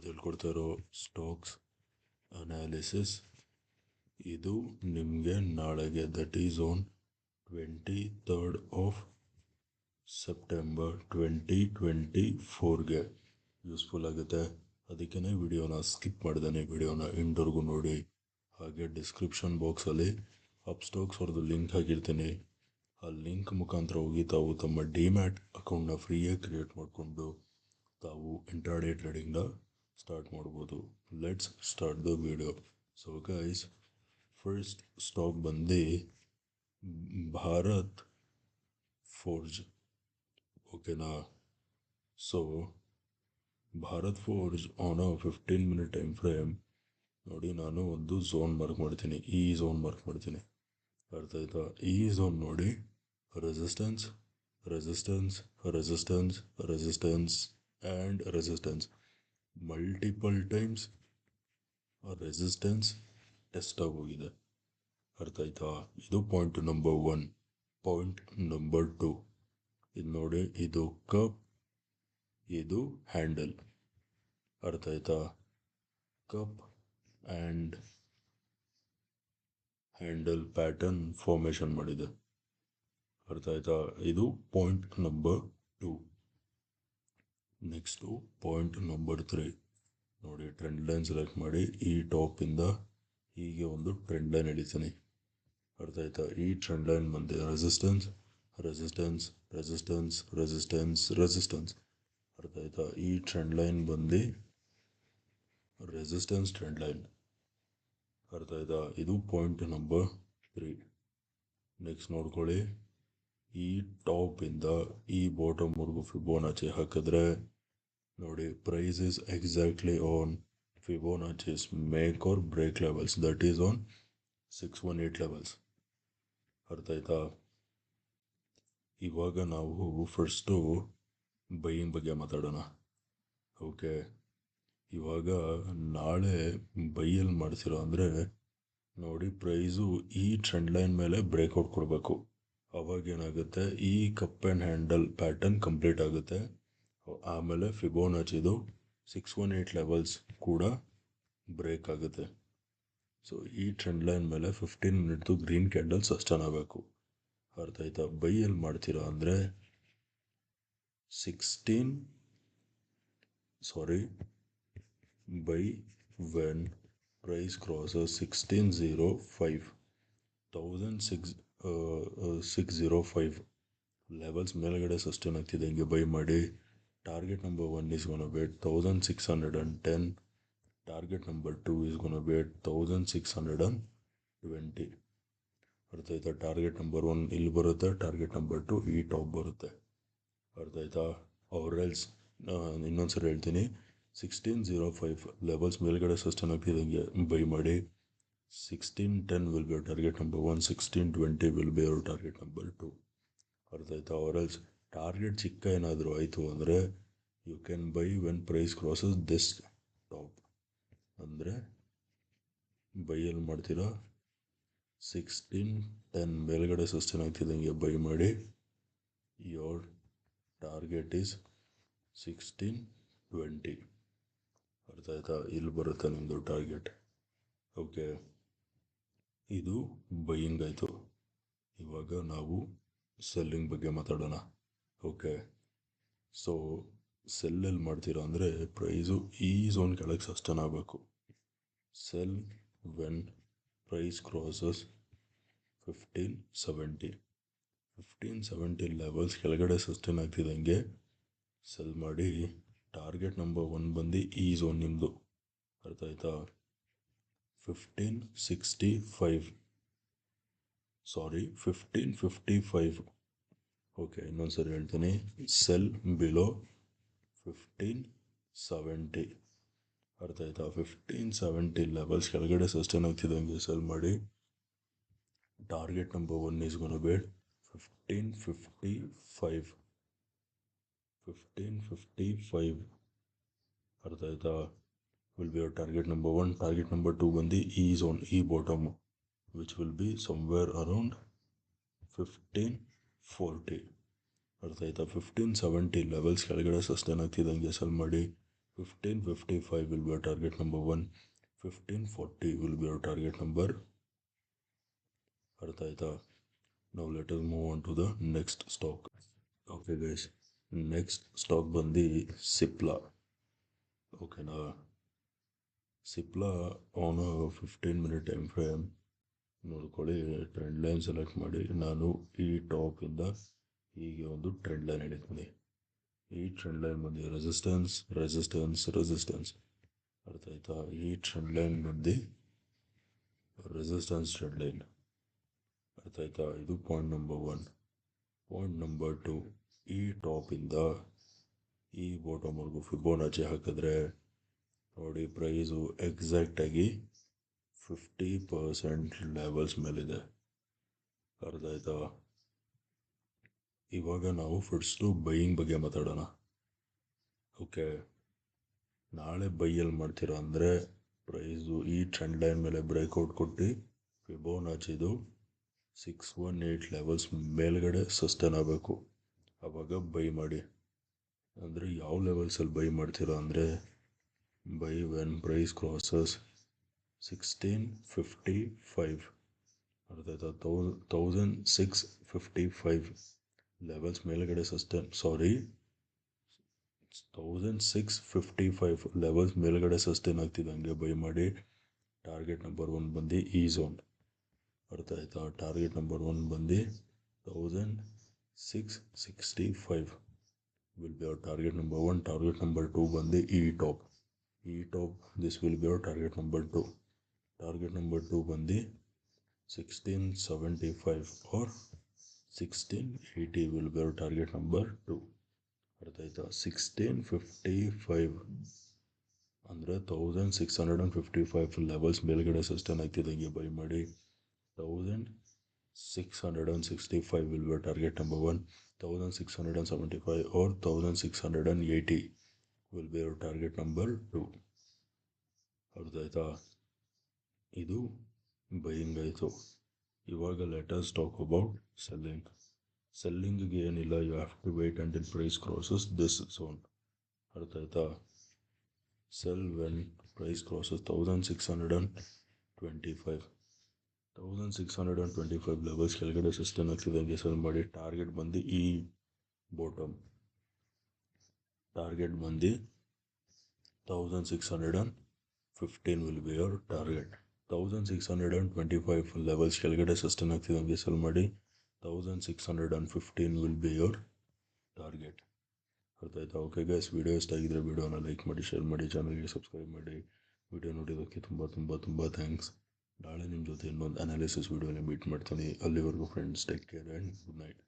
ಇವತ್ತು ಹೇಳ್ಕೊಡ್ತಾ ಇರೋ ಸ್ಟಾಕ್ಸ್ ಅನಾಲಿಸಿಸ್ ಇದು ನಿಮಗೆ ನಾಳೆಗೆ that is on 23rd of September 2024ಗೆ ಯೂಸ್ಫುಲ್ ಆಗುತ್ತೆ. ಅದಕ್ಕೇ ವಿಡಿಯೋನ ಸ್ಕಿಪ್ ಮಾಡಿದ್ದಾನೆ. ವಿಡಿಯೋನ ಎಂಡ್ವರೆಗೂ ನೋಡಿ. ಹಾಗೆ ಡಿಸ್ಕ್ರಿಪ್ಷನ್ ಬಾಕ್ಸಲ್ಲಿ ಅಪ್ ಸ್ಟಾಕ್ಸ್ ಅವ್ರದ್ದು ಲಿಂಕ್ ಹಾಕಿರ್ತೀನಿ. ಆ ಲಿಂಕ್ ಮುಖಾಂತರ ಹೋಗಿ ತಾವು ತಮ್ಮ ಡಿಮ್ಯಾಟ್ ಅಕೌಂಟ್ನ ಫ್ರೀಯಾಗಿ ಕ್ರಿಯೇಟ್ ಮಾಡಿಕೊಂಡು ತಾವು ಇಂಟ್ರಾಡೇ ಟ್ರೇಡಿಂಗ್ನ ಸ್ಟಾರ್ಟ್ ಮಾಡ್ಬೋದು. Let's start the video. So guys, first stock ಬಂದು ಭಾರತ್ ಫೋರ್ಜ್. ಓಕೆನಾ? So Bharat forge on a 15 minute time frame ನೋಡಿ, ನಾನು ಒಂದು ಝೋನ್ ಮಾರ್ಕ್ ಮಾಡ್ತೀನಿ. ಈ ಝೋನ್ ಮಾರ್ಕ್ ಮಾಡ್ತೀನಿ, ಅರ್ಥ ಆಯ್ತಾ? ಈ ಝೋನ್ ನೋಡಿ, resistance resistance resistance resistance and resistance. Multiple times resistance test ಆಗೋಗಿದೆ, ಅರ್ಥ ಆಯ್ತಾ? ಇದು ಪಾಯಿಂಟ್ ನಂಬರ್ 1. ಪಾಯಿಂಟ್ ನಂಬರ್ 2 ಇದು ನೋಡಿ, ಇದು ಕಪ್, ಇದು ಹ್ಯಾಂಡಲ್, ಅರ್ಥ ಆಯ್ತಾ? Cup and handle pattern formation ಮಾಡಿದೆ, ಅರ್ಥ ಆಯ್ತಾ? ಇದು point number 2. Next point number 3 ನೋಡಿ, ಟ್ರೆಂಡ್ ಲೈನ್ ಸೆಲೆಕ್ಟ್ ಮಾಡಿ ಈ ಟಾಪಿಂದ ಹೀಗೆ ಒಂದು ಟ್ರೆಂಡ್ ಲೈನ್ ಎಳಿತೀನಿ, ಅರ್ಥ ಆಯ್ತಾ? ಈ ಟ್ರೆಂಡ್ ಲೈನ್ ಬಂದು resistance resistance resistance resistance resistance, ಅರ್ಥ ಆಯ್ತಾ? ಈ ಟ್ರೆಂಡ್ ಲೈನ್ ಬಂದು ರೆಸಿಸ್ಟೆನ್ಸ್ ಟ್ರೆಂಡ್ ಲೈನ್, ಅರ್ಥ ಆಯ್ತಾ? ಇದು ಪಾಯಿಂಟ್ ನಂಬರ್ 3. ನೆಕ್ಸ್ಟ್ ನೋಡ್ಕೊಳ್ಳಿ, ಈ ಟಾಪಿಂದ ಈ ಬಾಟಮ್ವರೆಗೂ ಫಿಬೋನಾಚಿ ಹಾಕಿದ್ರೆ ನೋಡಿ, price is exactly on Fibonacci's make or break levels, that is on 618 levels, ಅರ್ಥ ಆಯ್ತಾ? ಇವಾಗ ನಾವು ಫಸ್ಟು ಬೈಯಿಂಗ್ ಬಗ್ಗೆ ಮಾತಾಡೋಣ. ಓಕೆ, ಇವಾಗ ನಾಳೆ ಬೈಯಲ್ಲಿ ಮಾಡ್ತಿರೋ ಅಂದರೆ ನೋಡಿ, ಪ್ರೈಸು ಈ ಟ್ರೆಂಡ್ ಲೈನ್ ಮೇಲೆ ಬ್ರೇಕ್ಔಟ್ ಕೊಡಬೇಕು. ಅವಾಗೇನಾಗುತ್ತೆ, ಈ cup and handle pattern complete ಆಗುತ್ತೆ. ಆಮೇಲೆ ಫಿಬೋನಾಚಿದು 618 ಲೆವೆಲ್ಸ್ ಕೂಡ ಬ್ರೇಕ್ ಆಗುತ್ತೆ. ಸೊ ಈ ಟ್ರೆಂಡ್ ಲೈನ್ ಮೇಲೆ 15 ಮಿನಿಟ್ದು ಗ್ರೀನ್ ಕ್ಯಾಂಡಲ್ ಸಸ್ಟೇನ್ ಆಗಬೇಕು, ಅರ್ಥ ಆಯ್ತಾ? ಬೈಯಲ್ಲಿ ಮಾಡ್ತೀರಾ ಅಂದರೆ buy when price crosses 1605 605 levels ಮೇಲ್ಗಡೆ ಸಸ್ಟೇನ್ ಆಗ್ತಿದೆ, ಹಿಂಗೆ ಬೈ ಮಾಡಿ. Target number 1 is gonna be 1610. Target number 2 is gonna be 1620, ಅರ್ಥ ಆಯ್ತಾ? ಟಾರ್ಗೆಟ್ ನಂಬರ್ 1 ಇಲ್ಲಿ ಬರುತ್ತೆ, ಟಾರ್ಗೆಟ್ ನಂಬರ್ 2 ಈ ಟಾಪ್ ಬರುತ್ತೆ, ಅರ್ಥ ಆಯ್ತಾ? ಅವರೆಲ್ಸ್ ಇನ್ನೊಂದ್ಸರಿ ಹೇಳ್ತೀನಿ, 1605 ಲೆವೆಲ್ಸ್ ಮೇಲ್ಗಡೆ ಸಸ್ಟೇನ್ ಆಗ್ತಿದೆ, ಹಿಂಗೆ ಬೈ ಮಾಡಿ. 1610 will be your target number 1, 1620 will be your target number 2, ಅರ್ಥ ಆಯ್ತಾ? ಅವರೆಲ್ಸ್ ಟಾರ್ಗೆಟ್ ಚಿಕ್ಕ ಏನಾದರೂ ಆಯಿತು ಅಂದರೆ you can buy when price crosses this top. ಅಂದರೆ ಬೈಯಲ್ಲಿ ಮಾಡ್ತೀರಾ, 1610 ಮೇಲ್ಗಡೆ ಸಸ್ಟೇನ್ ಆಗ್ತಿದ್ದಂಗೆ ಬೈ ಮಾಡಿ. ಯೋರ್ ಟಾರ್ಗೆಟ್ ಈಸ್ 1620, ಅರ್ಥ ಆಯ್ತಾ? ಇಲ್ಲಿ ಬರುತ್ತೆ ನಿಮ್ಮದು ಟಾರ್ಗೆಟ್. ಓಕೆ, ಇದು ಬೈಯಿಂಗ್ ಆಯಿತು. ಇವಾಗ ನಾವು ಸೆಲ್ಲಿಂಗ್ ಬಗ್ಗೆ ಮಾತಾಡೋಣ. ಓಕೆ, ಸೊ ಸೆಲ್ಲಲ್ಲಿ ಮಾಡ್ತೀರಾ ಅಂದರೆ ಪ್ರೈಸು ಈ ಝೋನ್ ಕೆಳಗೆ ಸಸ್ಟೇನ್ ಆಗಬೇಕು. Sell when price crosses 1570 levels ಕೆಳಗಡೆ ಸಸ್ಟೇನ್ ಆಗ್ತಿದ್ದಂಗೆ ಸೆಲ್ ಮಾಡಿ. ಟಾರ್ಗೆಟ್ ನಂಬರ್ 1 ಬಂದು ಈ ಝೋನ್ ನಿಮ್ಮದು, ಅರ್ಥ ಆಯ್ತಾ? 1555. ಓಕೆ, ಇನ್ನೊಂದ್ಸರಿ ಹೇಳ್ತೀನಿ, ಸೆಲ್ ಬಿಲೋ 1570, ಅರ್ಥ ಆಯ್ತಾ? 1570 ಲೆವೆಲ್ಸ್ ಕೆಳಗಡೆ ಸಸ್ಟೇನ್ ಆಗ್ತಿದ್ದಂಗೆ ಸೆಲ್ ಮಾಡಿ. Target number 1 is gonna be 1555, ಅರ್ಥ ಆಯ್ತಾ? will be your target number 1. target number 2 ಬಂದು ಈ ಝೋನ್, ಈ bottom, which will be somewhere around 1540, ಅರ್ಥ ಆಯ್ತಾ? 1570 ಲೆವೆಲ್ಸ್ ಕೆಳಗಡೆ ಸಸ್ಟೇನ್ ಆಗ್ತಿದ್ದಂಗೆ ಸೆಲ್ ಮಾಡಿ. 1555 will be our target number 1. 1540 will be our target number. ಅರ್ಥ ಆಯ್ತಾ? Now let us move on to the next stock. Okay guys, next stock ಬಂದು ಸಿಪ್ಲಾ. ಓಕೆನಾ? Cipla on 15 minute time frame ನೋಡ್ಕೊಳ್ಳಿ. ಟ್ರೆಂಡ್ ಲೈನ್ ಸೆಲೆಕ್ಟ್ ಮಾಡಿ ನಾನು ಈ ಟಾಪಿಂದ ಹೀಗೆ ಒಂದು ಟ್ರೆಂಡ್ ಲೈನ್ ಹಿಡಿತೀನಿ. ಈ ಟ್ರೆಂಡ್ ಲೈನ್ ಬಂದು ರೆಸಿಸ್ಟೆನ್ಸ್ ರೆಸಿಸ್ಟೆನ್ಸ್ ರೆಸಿಸ್ಟೆನ್ಸ್. ಅರ್ಥ ಆಯ್ತಾ? ಈ ಟ್ರೆಂಡ್ ಲೈನ್ ಬಂದು ರೆಸಿಸ್ಟೆನ್ಸ್ ಟ್ರೆಂಡ್ ಲೈನ್. ಅರ್ಥ ಆಯ್ತಾ? ಇದು ಪಾಯಿಂಟ್ ನಂಬರ್ 1. ಪಾಯಿಂಟ್ ನಂಬರ್ 2, ಈ ಟಾಪಿಂದ ಈ ಬಾಟಮ್ವರೆಗೂ ಫಿಬೋನಾಚಿ ಹಾಕಿದ್ರೆ ನೋಡಿ ಪ್ರೈಸು ಎಕ್ಸಾಕ್ಟಾಗಿ 50% ಲೆವೆಲ್ಸ್ ಮೇಲಿದೆ. ಅರ್ಥ ಆಯ್ತಾ? ಇವಾಗ ನಾವು ಫಸ್ಟು ಬೈಯಿಂಗ್ ಬಗ್ಗೆ ಮಾತಾಡೋಣ. ಓಕೆ, ನಾಳೆ ಬೈಯಲ್ಲಿ ಮಾಡ್ತೀರಾ ಅಂದರೆ ಪ್ರೈಸು ಈ ಟ್ರೆಂಡ್ ಲೈನ್ ಮೇಲೆ ಬ್ರೇಕ್ಔಟ್ ಕೊಟ್ಟು ಫಿಬೋನಾಚಿದು 618 ಲೆವೆಲ್ಸ್ ಮೇಲ್ಗಡೆ ಸಸ್ಟೈನ್ ಆಗಬೇಕು. ಆವಾಗ ಬೈ ಮಾಡಿ. ಅಂದರೆ ಯಾವ ಲೆವೆಲ್ಸಲ್ಲಿ ಬೈ ಮಾಡ್ತೀರಾ ಅಂದರೆ ಬೈ ವೆನ್ ಪ್ರೈಸ್ ಕ್ರಾಸಸ್ 1655. ಅರ್ಥ ಆಯ್ತಾ? 1655 ಲೆವೆಲ್ಸ್ ಮೇಲ್ಗಡೆ ಸಸ್ಟೈನ್ 1655 ಲೆವೆಲ್ಸ್ ಮೇಲ್ಗಡೆ ಸಸ್ಟೈನ್ ಆಗ್ತಿದ್ದಂಗೆ ಬೈ ಮಾಡಿ. ಟಾರ್ಗೆಟ್ ನಂಬರ್ 1 ಬಂದು ಈ ಝೋನ್. ಅರ್ಥ ಆಯ್ತಾ? ಟಾರ್ಗೆಟ್ ನಂಬರ್ 1 ಬಂದು 1665 will be our target number 1. Target number 2 ಬಂದು ಈ top. This will be our target number 2. Target number 2 ಬಂದು 1675 or 1680 will be our target number 2. ಅರ್ಥ ಆಯ್ತಾ? 1655 ಅಂದರೆ 1655 ಲೆವೆಲ್ಸ್ ಮೇಲ್ಗಡೆ ಸಸ್ಟೈನ್ ಆಗ್ತಿದ್ದಂಗೆ ಬೈ ಮಾಡಿ. 1665 will be our target number 1. 1675 or 1680 will be our target number 2. ಅರ್ಥ ಆಯ್ತಾ? ಇದು ಬೈಯಿಂಗ್ ಆಯಿತು. ಇವಾಗ let us talk about selling. ಸೆಲ್ಲಿಂಗಿಗೆ ಏನಿಲ್ಲ, you have to wait until price crosses this zone. ಅರ್ಥ ಆಯ್ತಾ? Sell when price crosses 1625. 1625 levels ಕೆಳಗಡೆ ಸಸ್ಟೈನ್ ಆಗ್ತಿದ್ದಂಗೆ ಸೆಲ್ ಮಾಡಿ. ಟಾರ್ಗೆಟ್ ಬಂದು ಈ ಬಾಟಮ್. ಟಾರ್ಗೆಟ್ ಬಂದು 1615 will be your target. 1625 levels ಕೆಳಗಡೆ ಸಸ್ಟೈನ್ ಆಗ್ತಿದ್ದಂಗೆ ಸೆಲ್ ಮಾಡಿ. 1615 ವಿಲ್ ಬಿ ಯುವರ್ ಟಾರ್ಗೆಟ್. ಅರ್ಥ ಆಯ್ತಾ? ಓಕೆ ಗೈಸ್, ವಿಡಿಯೋ ಇಷ್ಟ ಆಗಿದ್ರೆ ವಿಡಿಯೋನ ಲೈಕ್ ಮಾಡಿ, ಶೇರ್ ಮಾಡಿ, ಚಾನಲ್ಗೆ ಸಬ್ಸ್ಕ್ರೈಬ್ ಮಾಡಿ. ವಿಡಿಯೋ ನೋಡಿದ್ದಕ್ಕೆ ತುಂಬ ತುಂಬ ತುಂಬ ಥ್ಯಾಂಕ್ಸ್. ನಾಳೆ ನಿಮ್ಮ ಜೊತೆ ಇನ್ನೊಂದು ಅನಾಲಿಸಿಸ್ ವಿಡಿಯೋನ ಮೀಟ್ ಮಾಡ್ತೀನಿ. ಅಲ್ಲಿವರೆಗೂ friends, take care and good night.